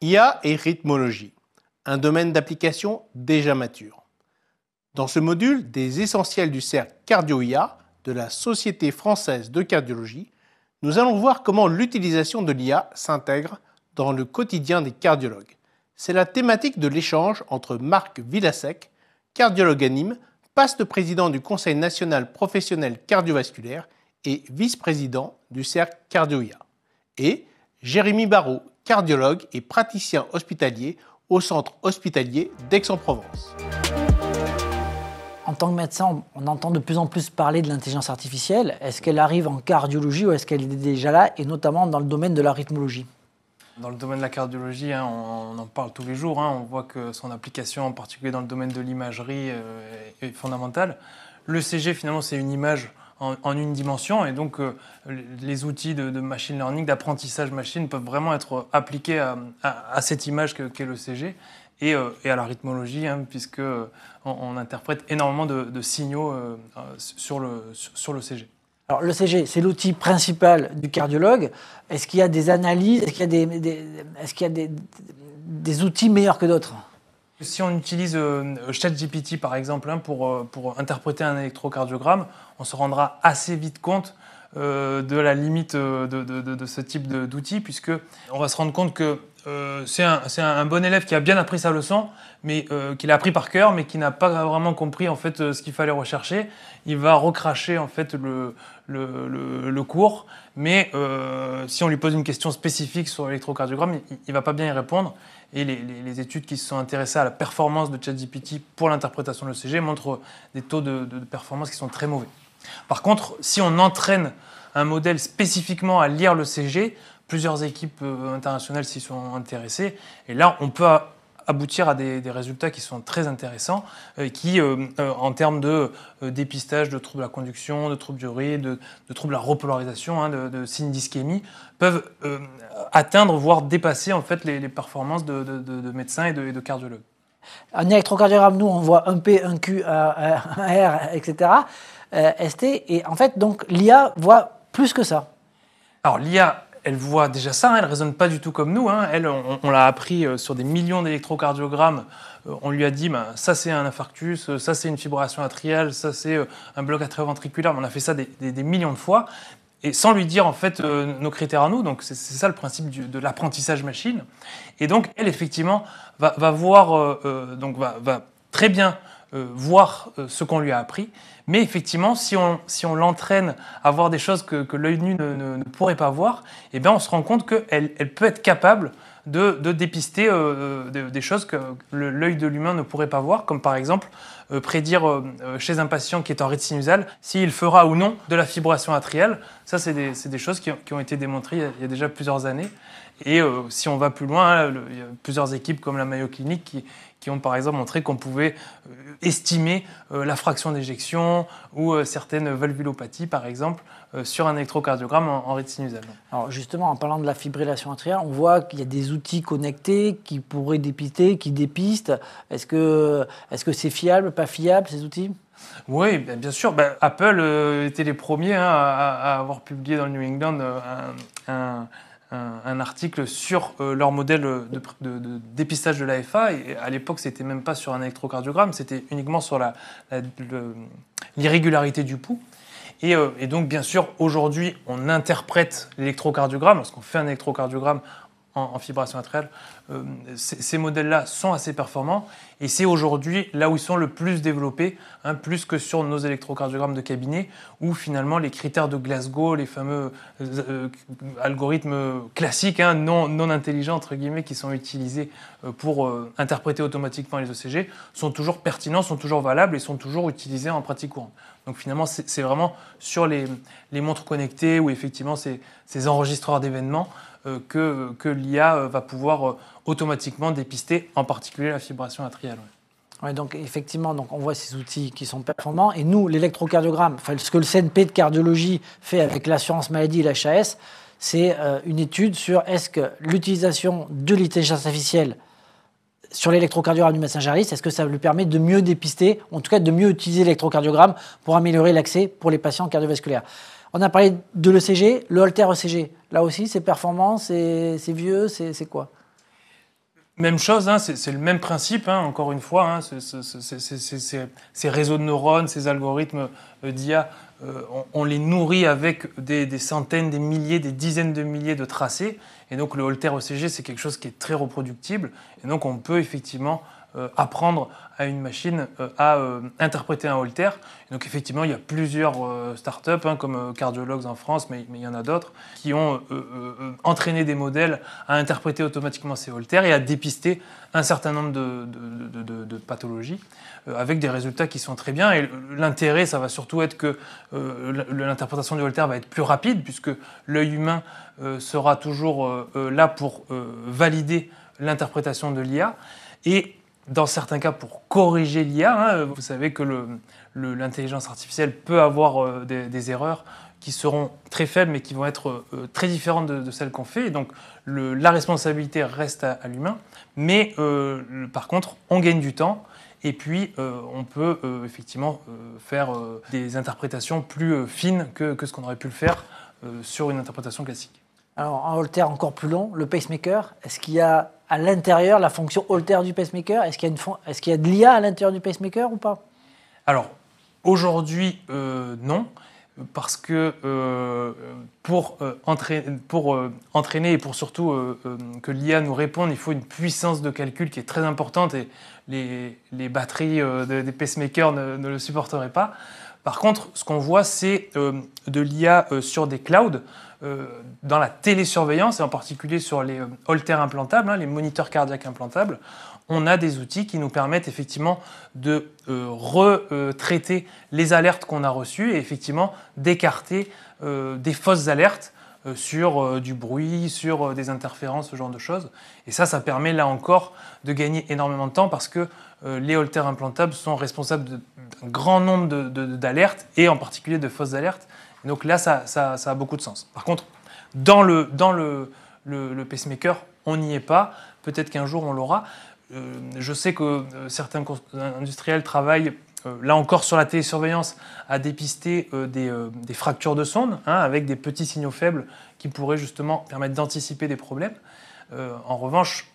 IA et rythmologie, un domaine d'application déjà mature. Dans ce module des essentiels du cercle Cardio-IA de la Société française de cardiologie, nous allons voir comment l'utilisation de l'IA s'intègre dans le quotidien des cardiologues. C'est la thématique de l'échange entre Marc Villasec, cardiologue à Nîmes, poste président du Conseil national professionnel cardiovasculaire et vice-président du cercle Cardio-IA, et Jérémy Barrault, cardiologue et praticien hospitalier au centre hospitalier d'Aix-en-Provence. En tant que médecin, on entend de plus en plus parler de l'intelligence artificielle. Est-ce qu'elle arrive en cardiologie ou est-ce qu'elle est déjà là, et notamment dans le domaine de la rythmologie? Dans le domaine de la cardiologie, on en parle tous les jours. On voit que son application, en particulier dans le domaine de l'imagerie, est fondamentale. L'ECG, finalement, c'est une image en une dimension, et donc les outils de machine learning, d'apprentissage machine, peuvent vraiment être appliqués à cette image qu'est l'ECG et à la rythmologie, puisque on interprète énormément de signaux sur l'ECG. Alors l'ECG, c'est l'outil principal du cardiologue. Est-ce qu'il y a des analyses, est-ce qu'il y a des outils meilleurs que d'autres? Si on utilise ChatGPT par exemple pour interpréter un électrocardiogramme, on se rendra assez vite compte de la limite de ce type d'outil, puisque on va se rendre compte que c'est un bon élève qui a bien appris sa leçon, mais qui l'a appris par cœur, mais qui n'a pas vraiment compris en fait ce qu'il fallait rechercher. Il va recracher en fait le cours, mais si on lui pose une question spécifique sur l'électrocardiogramme, il va pas bien y répondre. Et les études qui se sont intéressées à la performance de ChatGPT pour l'interprétation de l'ECG montrent des taux de performance qui sont très mauvais. Par contre, si on entraîne un modèle spécifiquement à lire l'ECG, plusieurs équipes internationales s'y sont intéressées, et là on peut aboutir à des résultats qui sont très intéressants, qui, en termes de dépistage de troubles de la conduction, de troubles du rythme, de troubles de la repolarisation, de signes d'ischémie, peuvent atteindre, voire dépasser en fait les performances de médecins et de cardiologues. Un électrocardiogramme, nous, on voit un P, un Q, un R, etc., ST, et en fait, donc, l'IA voit plus que ça. Alors, l'IA, elle voit déjà ça, elle ne raisonne pas du tout comme nous. Elle, on l'a appris sur des millions d'électrocardiogrammes. On lui a dit, ça c'est un infarctus, ça c'est une fibrillation atriale, ça c'est un bloc atrioventriculaire. On a fait ça des millions de fois, et sans lui dire en fait nos critères à nous. Donc c'est ça le principe de l'apprentissage machine. Et donc elle effectivement va voir, va très bien voir ce qu'on lui a appris. Mais effectivement, si on l'entraîne à voir des choses que l'œil nu ne pourrait pas voir, eh bien on se rend compte qu'elle peut être capable de dépister des choses que l'œil de l'humain ne pourrait pas voir, comme par exemple prédire chez un patient qui est en rite sinusale s'il fera ou non de la fibrillation atriale. Ça, c'est des choses qui ont été démontrées il y a déjà plusieurs années. Et si on va plus loin, il y a plusieurs équipes comme la Mayo Clinic qui ont par exemple montré qu'on pouvait estimer la fraction d'éjection ou certaines valvulopathies par exemple sur un électrocardiogramme en rite sinusale. Alors justement, en parlant de la fibrillation atriale, on voit qu'il y a des outils connectés qui pourraient dépister, qui dépistent. Est-ce que c'est fiable, pas fiable ces outils? Oui, bien sûr. Apple était les premiers à avoir publié dans le New England un article sur leur modèle de dépistage de l'AFA. Et à l'époque, c'était même pas sur un électrocardiogramme, c'était uniquement sur l'irrégularité du pouls. Et donc, bien sûr, aujourd'hui, on interprète l'électrocardiogramme. Lorsqu'on fait un électrocardiogramme en fibrillation atriale, ces modèles-là sont assez performants. Et c'est aujourd'hui là où ils sont le plus développés, plus que sur nos électrocardiogrammes de cabinet, où finalement les critères de Glasgow, les fameux algorithmes classiques, non intelligents, entre guillemets, qui sont utilisés pour interpréter automatiquement les ECG, sont toujours pertinents, sont toujours valables et sont toujours utilisés en pratique courante. Donc finalement, c'est vraiment sur les montres connectées ou effectivement ces enregistreurs d'événements que l'IA va pouvoir automatiquement dépister, en particulier la fibrillation atriale. Ouais, donc effectivement, on voit ces outils qui sont performants. Et nous, l'électrocardiogramme, ce que le CNP de cardiologie fait avec l'assurance maladie et l'HAS, c'est une étude sur est-ce que l'utilisation de l'intelligence artificielle sur l'électrocardiogramme du médecin généraliste, est-ce que ça lui permet de mieux dépister, en tout cas de mieux utiliser l'électrocardiogramme pour améliorer l'accès pour les patients cardiovasculaires. On a parlé de l'ECG, le Holter ECG. Là aussi, c'est performant, c'est vieux, c'est quoi? Même chose, hein, c'est le même principe, hein, encore une fois, hein, ces réseaux de neurones, ces algorithmes d'IA, on les nourrit avec des centaines, des milliers, des dizaines de milliers de tracés. Et donc le Holter ECG, c'est quelque chose qui est très reproductible. Et donc on peut effectivement apprendre à une machine à interpréter un Holter. Et donc effectivement, il y a plusieurs startups, hein, comme Cardiologues en France, mais il y en a d'autres, qui ont entraîné des modèles à interpréter automatiquement ces Holters et à dépister un certain nombre de pathologies avec des résultats qui sont très bien. Et l'intérêt, ça va surtout être que l'interprétation du Holter va être plus rapide, puisque l'œil humain sera toujours là pour valider l'interprétation de l'IA. Et dans certains cas, pour corriger l'IA, hein, vous savez que l'intelligence artificielle peut avoir des erreurs qui seront très faibles, mais qui vont être très différentes de celles qu'on fait. Et donc, la responsabilité reste à l'humain. Mais par contre, on gagne du temps. Et puis, on peut effectivement faire des interprétations plus fines que ce qu'on aurait pu le faire sur une interprétation classique. Alors, un Holter encore plus long, le pacemaker, est-ce qu'il y a à l'intérieur la fonction Holter du pacemaker? Est-ce qu'il y a de l'IA à l'intérieur du pacemaker ou pas? Alors, aujourd'hui, non, parce que pour entraîner et pour surtout que l'IA nous réponde, il faut une puissance de calcul qui est très importante et les batteries des pacemakers ne le supporteraient pas. Par contre, ce qu'on voit, c'est de l'IA sur des clouds, dans la télésurveillance, et en particulier sur les Holters implantables, hein, les moniteurs cardiaques implantables. On a des outils qui nous permettent effectivement de retraiter les alertes qu'on a reçues et effectivement d'écarter des fausses alertes sur du bruit, sur des interférences, ce genre de choses. Et ça permet là encore de gagner énormément de temps parce que les Holters implantables sont responsables d'un grand nombre d'alertes et en particulier de fausses alertes. Et donc là, ça a beaucoup de sens. Par contre, dans le pacemaker, on n'y est pas. Peut-être qu'un jour, on l'aura. Je sais que certains industriels travaillent, là encore sur la télésurveillance, à dépister des fractures de sonde, hein, avec des petits signaux faibles qui pourraient justement permettre d'anticiper des problèmes. En revanche,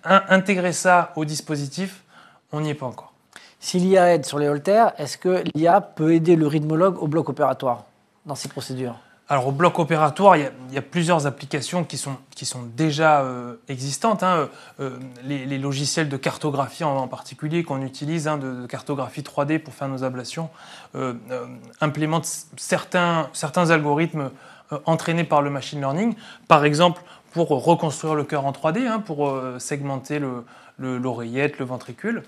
intégrer ça au dispositif, on n'y est pas encore. Si l'IA aide sur les Holters, est-ce que l'IA peut aider le rythmologue au bloc opératoire dans ces procédures? Alors au bloc opératoire, il y a plusieurs applications qui sont déjà existantes. Hein. Les logiciels de cartographie en particulier qu'on utilise, hein, de cartographie 3D pour faire nos ablations, implémentent certains algorithmes entraînés par le machine learning. Par exemple, pour reconstruire le cœur en 3D, hein, pour segmenter l'oreillette, le ventricule.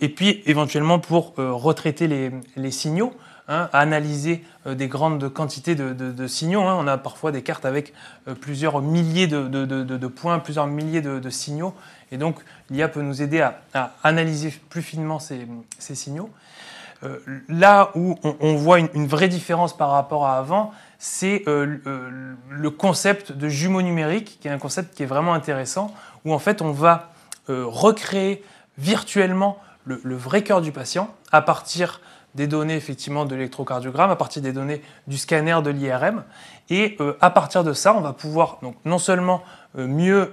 Et puis éventuellement pour retraiter les signaux. Hein, analyser des grandes quantités de signaux. Hein. On a parfois des cartes avec plusieurs milliers de points, plusieurs milliers de signaux. Et donc, l'IA peut nous aider à analyser plus finement ces signaux. Là où on voit une vraie différence par rapport à avant, c'est le concept de jumeau numérique, qui est un concept qui est vraiment intéressant, où en fait, on va recréer virtuellement le vrai cœur du patient à partir des données effectivement de l'électrocardiogramme, à partir des données du scanner de l'IRM. Et à partir de ça, on va pouvoir donc, non seulement mieux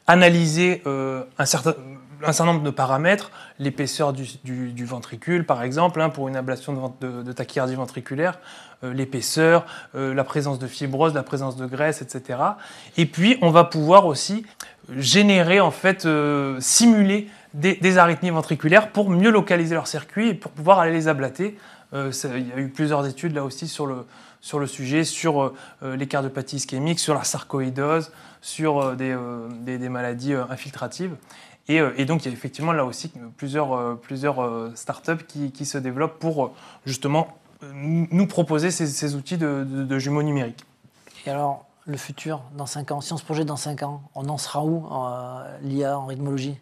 analyser un certain nombre de paramètres, l'épaisseur du ventricule par exemple, hein, pour une ablation de tachycardie ventriculaire, l'épaisseur, la présence de fibrose, la présence de graisse, etc. Et puis on va pouvoir aussi générer, en fait, simuler des arythmies ventriculaires pour mieux localiser leur circuit et pour pouvoir aller les ablater. Il y a eu plusieurs études là aussi sur le sujet, sur les cardiopathies ischémiques, sur la sarcoïdose, sur des maladies infiltratives. Et donc il y a effectivement là aussi plusieurs startups qui se développent pour justement nous proposer ces outils de jumeaux numériques. Et alors, le futur, dans 5 ans, si on se projette dans 5 ans, on en sera où, l'IA en rythmologie?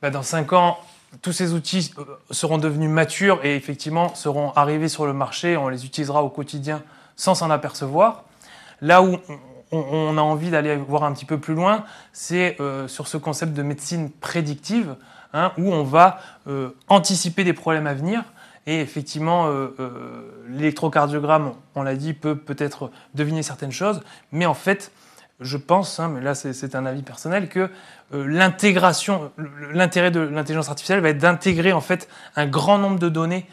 Dans 5 ans, tous ces outils seront devenus matures et effectivement seront arrivés sur le marché. On les utilisera au quotidien sans s'en apercevoir. Là où on a envie d'aller voir un petit peu plus loin, c'est sur ce concept de médecine prédictive, hein, où on va anticiper des problèmes à venir. Et effectivement, l'électrocardiogramme, on l'a dit, peut peut-être deviner certaines choses, mais en fait, je pense, mais là c'est un avis personnel, que l'intérêt de l'intelligence artificielle va être d'intégrer en fait un grand nombre de données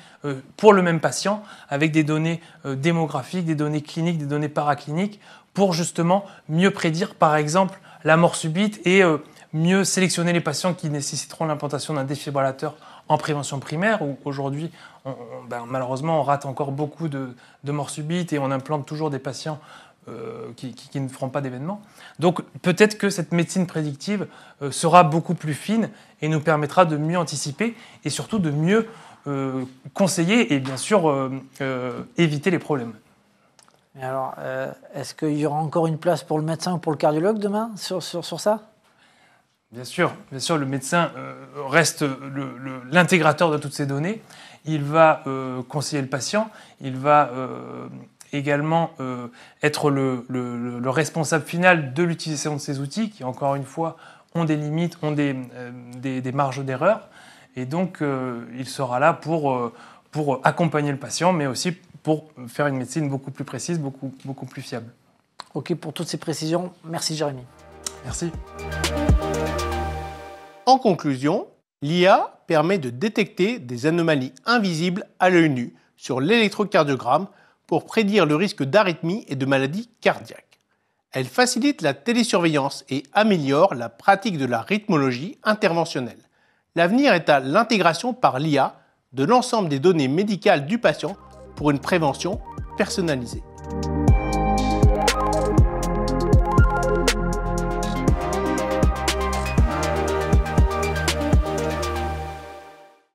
pour le même patient, avec des données démographiques, des données cliniques, des données paracliniques, pour justement mieux prédire par exemple la mort subite et mieux sélectionner les patients qui nécessiteront l'implantation d'un défibrillateur en prévention primaire, où aujourd'hui, malheureusement, on rate encore beaucoup de morts subites et on implante toujours des patients qui ne feront pas d'événements. Donc peut-être que cette médecine prédictive sera beaucoup plus fine et nous permettra de mieux anticiper et surtout de mieux conseiller et bien sûr éviter les problèmes. Mais alors, est-ce qu'il y aura encore une place pour le médecin ou pour le cardiologue demain sur ça ? Bien sûr, le médecin reste l'intégrateur de toutes ces données. Il va conseiller le patient, il va également être le responsable final de l'utilisation de ces outils qui, encore une fois, ont des limites, ont des marges d'erreur. Et donc, il sera là pour accompagner le patient, mais aussi pour faire une médecine beaucoup plus précise, beaucoup plus fiable. Ok, pour toutes ces précisions, merci Jérémy. Merci. En conclusion, l'IA permet de détecter des anomalies invisibles à l'œil nu sur l'électrocardiogramme pour prédire le risque d'arythmie et de maladies cardiaques. Elle facilite la télésurveillance et améliore la pratique de la rythmologie interventionnelle. L'avenir est à l'intégration par l'IA de l'ensemble des données médicales du patient pour une prévention personnalisée.